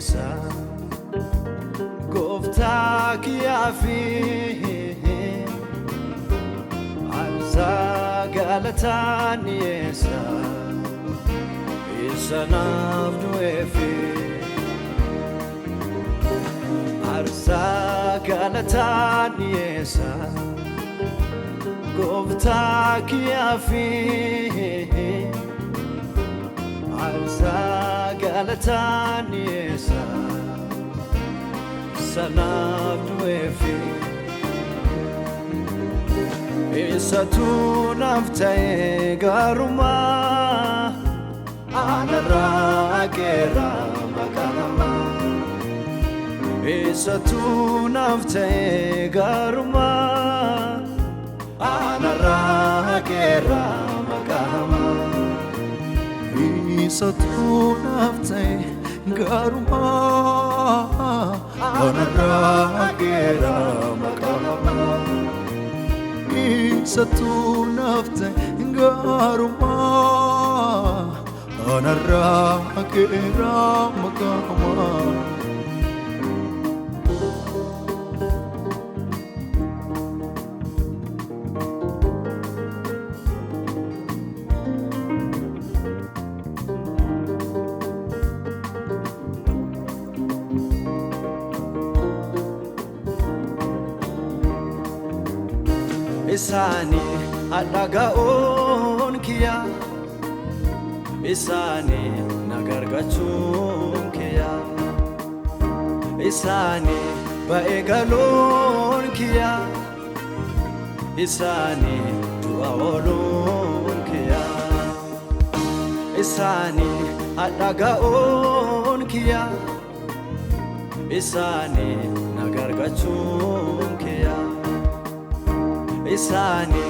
niesa Gofta kiafi Arza galata niesa Isanaf duefi Arza galata niesa Gofta kiafi Arza galata niesa Sanaf duefi Isatu naftae garuma Anara gera makanama Isatu naftae garuma Anara gera makanama Isatu naftae garuma Anara gera makanama Isatu naftae garuma Anara gera makanama Isani adagaon kiya Isani nagargachun kiya Isani baegalon kiya Isani duawolon kiya Isani adagaon kiya Isani nagargachun kiya Isani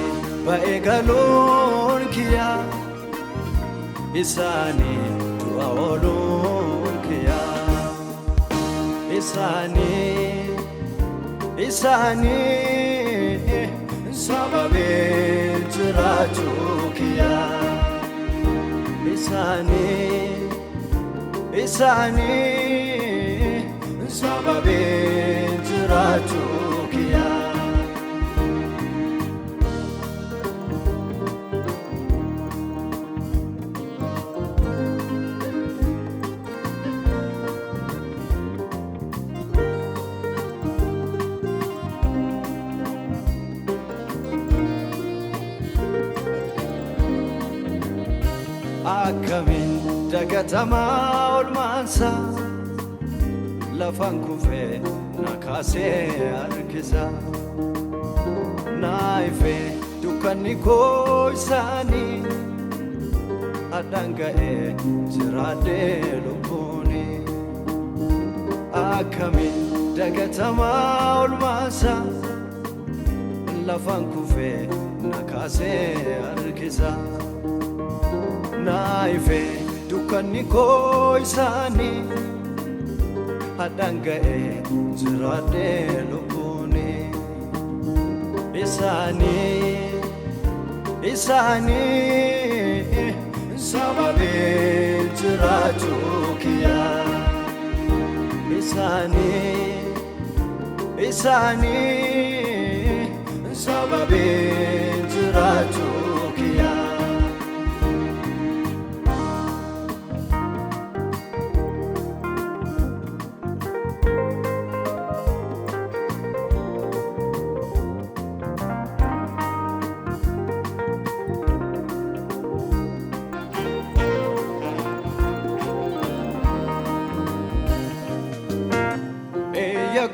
baegalon kiya Isani duawolon kiya Isani sababe jiraju kiya Isani sababe jiraju kiya Akamin dagatama olmansa Lafan kufe nakase arkisa Naife dukanni koisani Adangae jirade lubuni Akamin dagatama olmansa Lafan kufe nakase arkisa Naife dukanni koisani Adangae jirade lubuni Isani sababe jiraju kiya Isani sababe jiraju kiya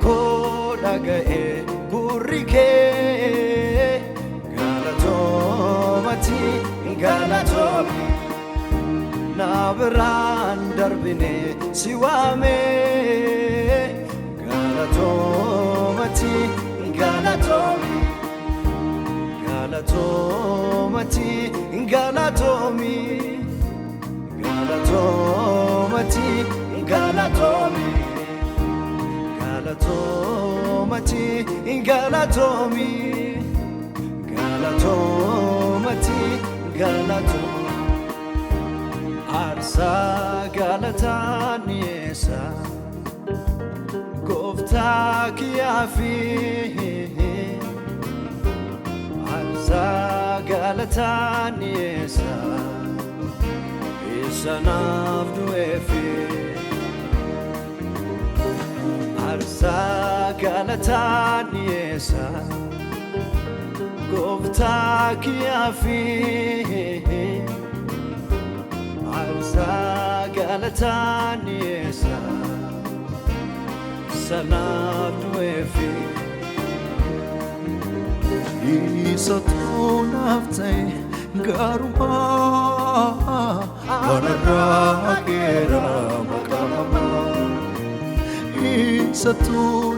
Kodagae gurike galatomi nabran darbine siwame galatomi galatomi Arsa galatan yesa gooftaa kiyaafi aarsaa galataan dhiyeessa isa naaf du'eefi aarsaa galataan dhiyeessa gooftaa kiyaafi aarsaa galataan dhiyeessa isa naaf du'eefi isa naaf ta'e gaarummaa anarraa keera maqaa isa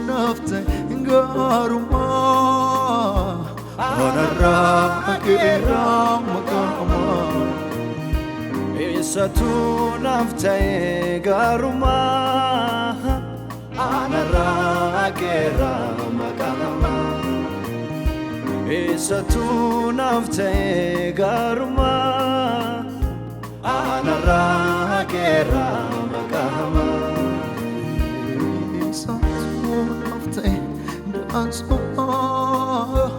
naaf ta'e gaarummaa anarraa keera maqaa isa naaf ta'e gaarummaa anarraa keera maqaa isa naaf ta'e gaarummaa anarraa keera maqaa isa naaf ta'e dansummaa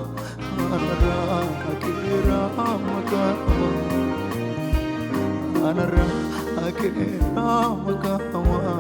anarraa keera maqaa anarraa keera maqaa